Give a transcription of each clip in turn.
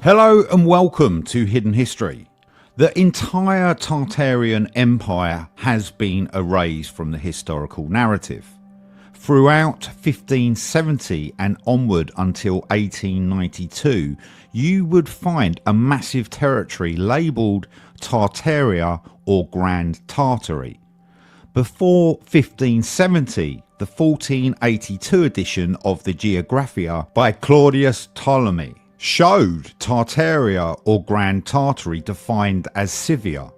Hello and welcome to Hidden History. The entire Tartarian Empire has been erased from the historical narrative. Throughout 1570 and onward until 1892, you would find a massive territory labelled Tartaria or Grand Tartary. Before 1570, the 1482 edition of the Geographia by Claudius Ptolemy showed Tartaria or Grand Tartary defined as Scythia.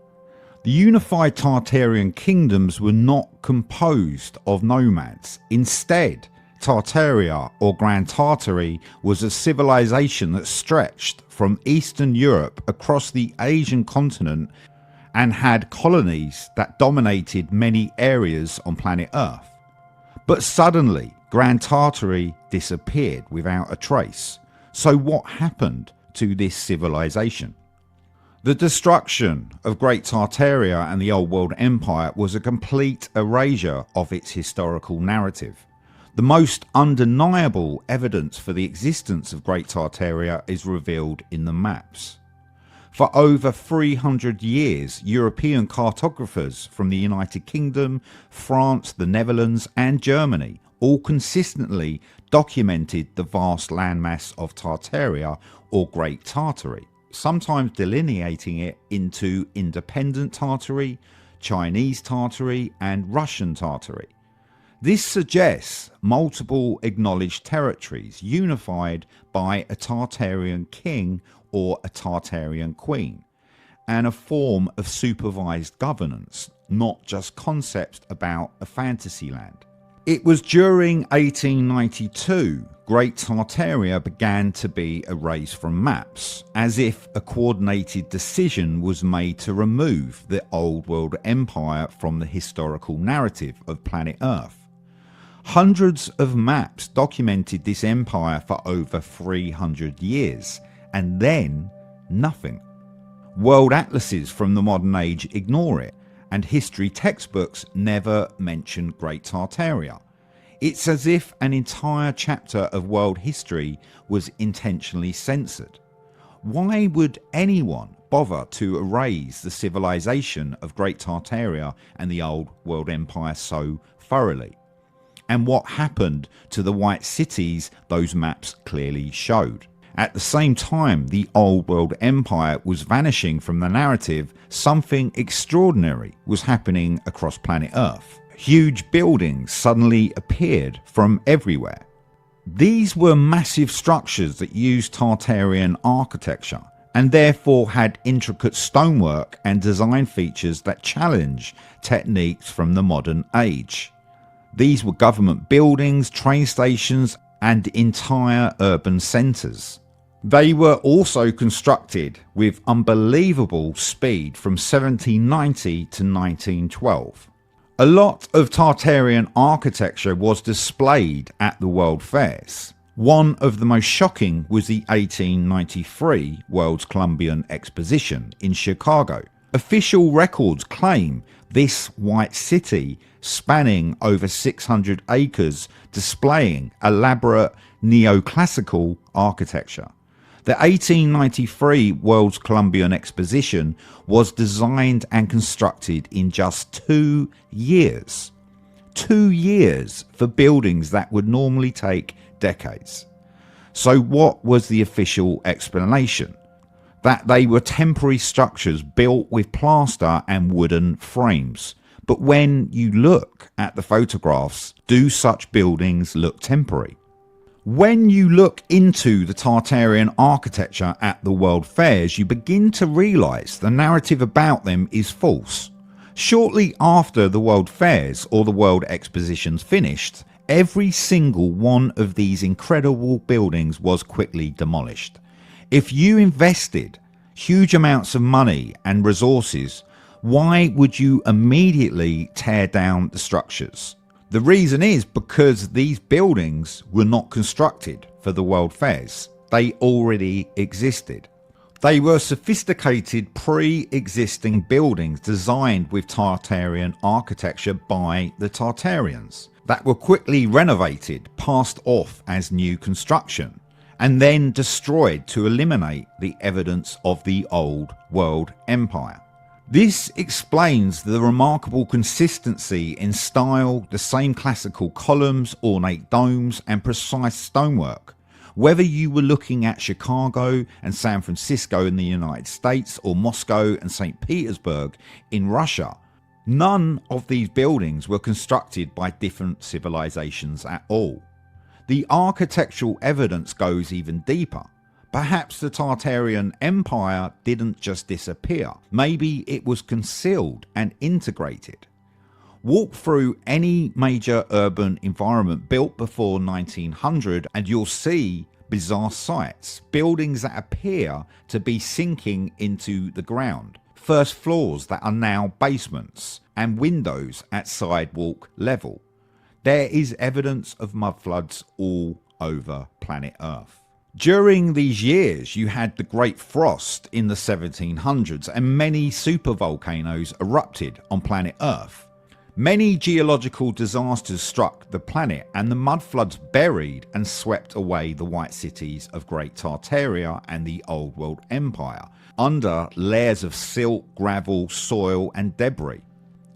The unified Tartarian kingdoms were not composed of nomads. Instead, Tartaria or Grand Tartary was a civilization that stretched from Eastern Europe across the Asian continent and had colonies that dominated many areas on planet Earth. But suddenly, Grand Tartary disappeared without a trace. So what happened to this civilization? The destruction of Great Tartaria and the Old World Empire was a complete erasure of its historical narrative. The most undeniable evidence for the existence of Great Tartaria is revealed in the maps. For over 300 years, European cartographers from the United Kingdom, France, the Netherlands and Germany all consistently documented the vast landmass of Tartaria or Great Tartary, sometimes delineating it into independent Tartary, Chinese Tartary and Russian Tartary. This suggests multiple acknowledged territories unified by a Tartarian king or a Tartarian queen, and a form of supervised governance, not just concepts about a fantasy land. It was during 1892 Great Tartaria began to be erased from maps, as if a coordinated decision was made to remove the Old World Empire from the historical narrative of planet Earth. Hundreds of maps documented this empire for over 300 years, and then nothing. World atlases from the modern age ignore it, and history textbooks never mention Great Tartaria. It's as if an entire chapter of world history was intentionally censored. Why would anyone bother to erase the civilization of Great Tartaria and the Old World Empire so thoroughly? And what happened to the white cities those maps clearly showed? At the same time the Old World Empire was vanishing from the narrative, something extraordinary was happening across planet Earth. Huge buildings suddenly appeared from everywhere. These were massive structures that used Tartarian architecture and therefore had intricate stonework and design features that challenge techniques from the modern age. These were government buildings, train stations and entire urban centres. They were also constructed with unbelievable speed from 1790 to 1912. A lot of Tartarian architecture was displayed at the World Fairs. One of the most shocking was the 1893 World's Columbian Exposition in Chicago. Official records claim this white city, spanning over 600 acres, displaying elaborate neoclassical architecture. The 1893 World's Columbian Exposition was designed and constructed in just 2 years. 2 years for buildings that would normally take decades. So what was the official explanation? That they were temporary structures built with plaster and wooden frames. But when you look at the photographs, do such buildings look temporary? When you look into the Tartarian architecture at the World Fairs, you begin to realise the narrative about them is false. Shortly after the World Fairs or the World Expositions finished, every single one of these incredible buildings was quickly demolished. If you invested huge amounts of money and resources, why would you immediately tear down the structures? The reason is because these buildings were not constructed for the World Fairs. They already existed. They were sophisticated pre-existing buildings designed with Tartarian architecture by the Tartarians that were quickly renovated, passed off as new construction, and then destroyed to eliminate the evidence of the Old World Empire. This explains the remarkable consistency in style, the same classical columns, ornate domes, and precise stonework. Whether you were looking at Chicago and San Francisco in the United States or Moscow and St. Petersburg in Russia, none of these buildings were constructed by different civilizations at all. The architectural evidence goes even deeper. Perhaps the Tartarian Empire didn't just disappear. Maybe it was concealed and integrated. Walk through any major urban environment built before 1900 and you'll see bizarre sights, buildings that appear to be sinking into the ground, first floors that are now basements, and windows at sidewalk level. There is evidence of mudfloods all over planet Earth. During these years, you had the Great Frost in the 1700s and many supervolcanoes erupted on planet Earth. Many geological disasters struck the planet and the mudfloods buried and swept away the white cities of Great Tartaria and the Old World Empire under layers of silt, gravel, soil and debris.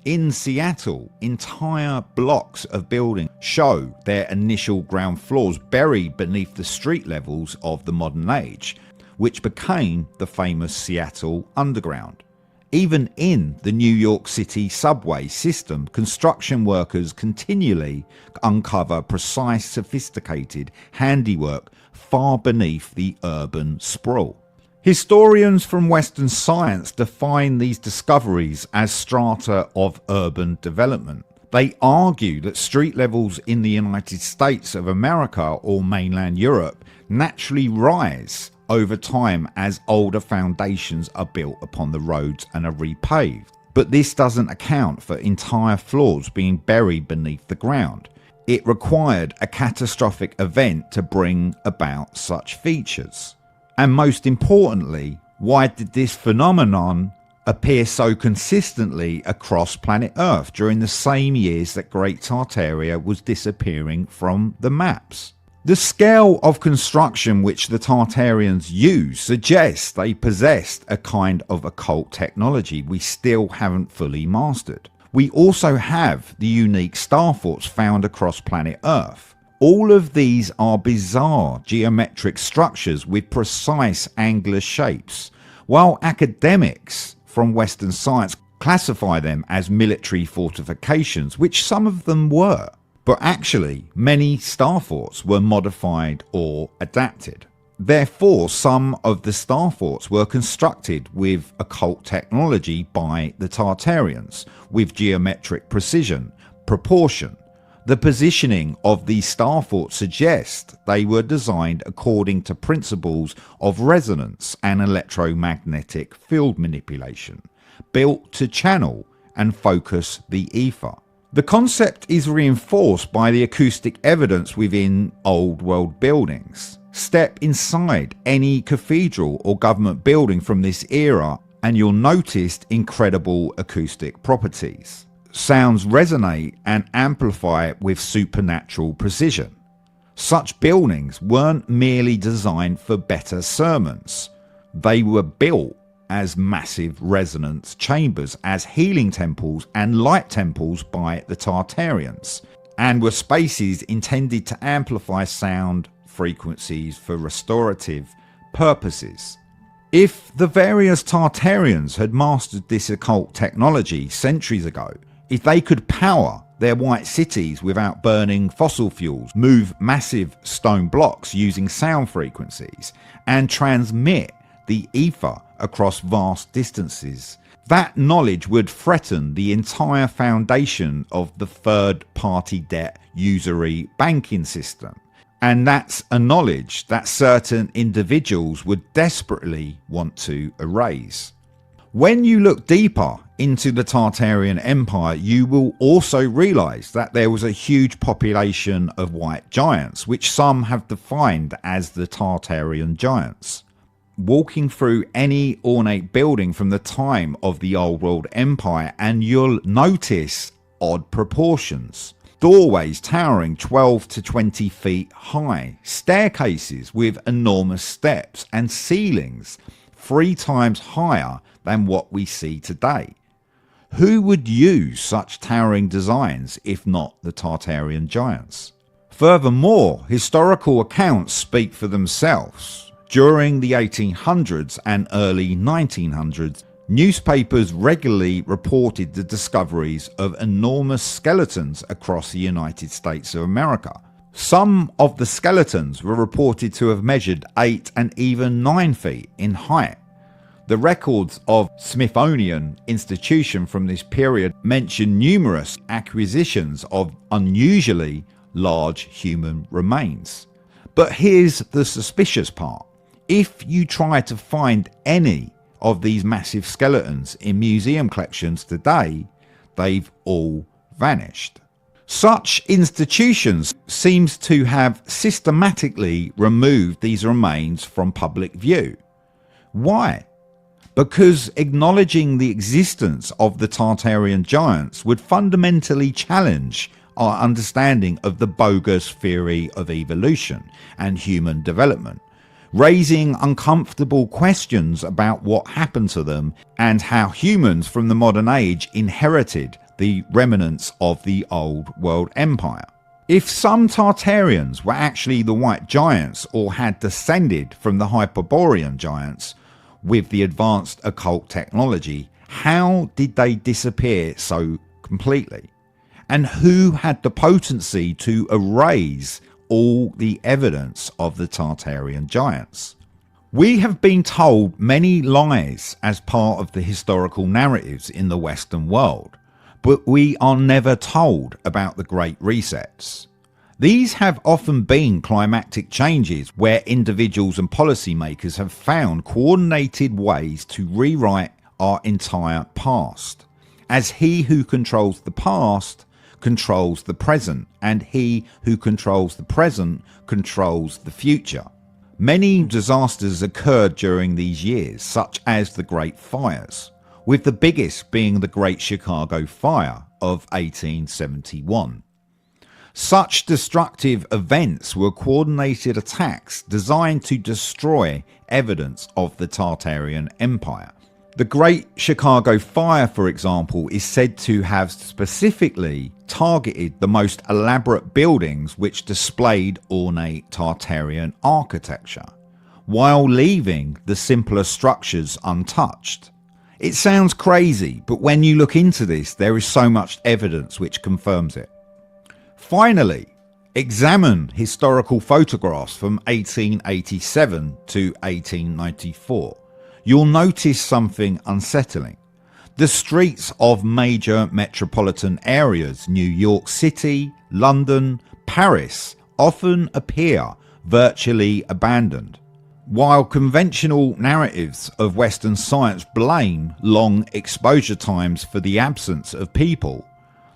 In Seattle, entire blocks of buildings show their initial ground floors buried beneath the street levels of the modern age, which became the famous Seattle Underground. Even in the New York City subway system, construction workers continually uncover precise, sophisticated handiwork far beneath the urban sprawl. Historians from Western science define these discoveries as strata of urban development. They argue that street levels in the United States of America or mainland Europe naturally rise over time as older foundations are built upon the roads and are repaved. But this doesn't account for entire floors being buried beneath the ground. It required a catastrophic event to bring about such features. And most importantly, why did this phenomenon appear so consistently across planet Earth during the same years that Great Tartaria was disappearing from the maps? The scale of construction which the Tartarians used suggests they possessed a kind of occult technology we still haven't fully mastered. We also have the unique star forts found across planet Earth. All of these are bizarre geometric structures with precise angular shapes, while academics from Western science classify them as military fortifications, which some of them were. But actually, many star forts were modified or adapted. Therefore, some of the star forts were constructed with occult technology by the Tartarians, with geometric precision, proportion. The positioning of these star forts suggests they were designed according to principles of resonance and electromagnetic field manipulation, built to channel and focus the ether. The concept is reinforced by the acoustic evidence within old world buildings. Step inside any cathedral or government building from this era and you'll notice incredible acoustic properties. Sounds resonate and amplify with supernatural precision. Such buildings weren't merely designed for better sermons. They were built as massive resonance chambers, as healing temples and light temples by the Tartarians, and were spaces intended to amplify sound frequencies for restorative purposes. If the various Tartarians had mastered this occult technology centuries ago, if they could power their white cities without burning fossil fuels, move massive stone blocks using sound frequencies, and transmit the ether across vast distances, that knowledge would threaten the entire foundation of the third-party debt usury banking system. And that's a knowledge that certain individuals would desperately want to erase. When you look deeper into the Tartarian Empire, you will also realize that there was a huge population of white giants, which some have defined as the Tartarian giants. Walking through any ornate building from the time of the Old World Empire and you'll notice odd proportions. doorways towering 12 to 20 feet high, staircases with enormous steps, and ceilings 3 times higher than what we see today. Who would use such towering designs if not the Tartarian giants? Furthermore, historical accounts speak for themselves. During the 1800s and early 1900s, newspapers regularly reported the discoveries of enormous skeletons across the United States of America. Some of the skeletons were reported to have measured 8 and even 9 feet in height. The records of Smithsonian Institution from this period mention numerous acquisitions of unusually large human remains. But here's the suspicious part. If you try to find any of these massive skeletons in museum collections today, they've all vanished. Such institutions seems to have systematically removed these remains from public view. Why? Because acknowledging the existence of the Tartarian giants would fundamentally challenge our understanding of the bogus theory of evolution and human development, raising uncomfortable questions about what happened to them and how humans from the modern age inherited the remnants of the old world empire. If some Tartarians were actually the white giants or had descended from the Hyperborean giants with the advanced occult technology, how did they disappear so completely? And who had the potency to erase all the evidence of the Tartarian giants? We have been told many lies as part of the historical narratives in the Western world, but we are never told about the Great Resets. These have often been climactic changes where individuals and policymakers have found coordinated ways to rewrite our entire past, as he who controls the past controls the present, and he who controls the present controls the future. Many disasters occurred during these years, such as the Great Fires, with the biggest being the Great Chicago Fire of 1871. Such destructive events were coordinated attacks designed to destroy evidence of the Tartarian Empire. The Great Chicago Fire, for example, is said to have specifically targeted the most elaborate buildings which displayed ornate Tartarian architecture, while leaving the simpler structures untouched. It sounds crazy, but when you look into this, there is so much evidence which confirms it. Finally, examine historical photographs from 1887 to 1894. You'll notice something unsettling. The streets of major metropolitan areas, New York City, London, Paris, often appear virtually abandoned. While conventional narratives of Western science blame long exposure times for the absence of people,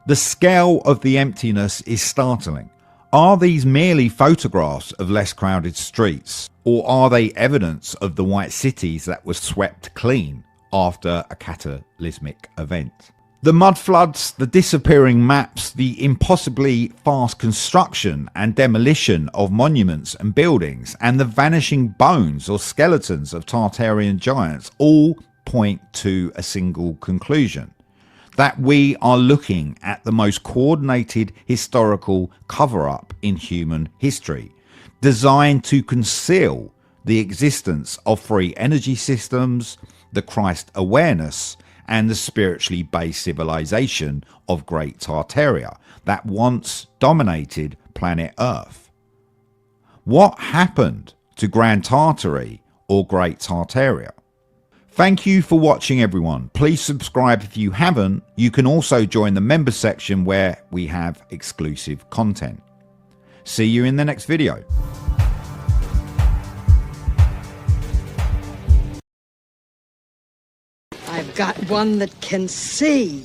the scale of the emptiness is startling. Are these merely photographs of less crowded streets, or are they evidence of the white cities that were swept clean after a cataclysmic event? The mud floods, the disappearing maps, the impossibly fast construction and demolition of monuments and buildings, and the vanishing bones or skeletons of Tartarian giants all point to a single conclusion: that we are looking at the most coordinated historical cover-up in human history, designed to conceal the existence of free energy systems, the Christ awareness, and the spiritually based civilization of Great Tartaria that once dominated planet Earth. What happened to Grand Tartary or Great Tartaria? Thank you for watching, everyone. Please subscribe if you haven't. You can also join the members section where we have exclusive content. See you in the next video. I've got one that can see.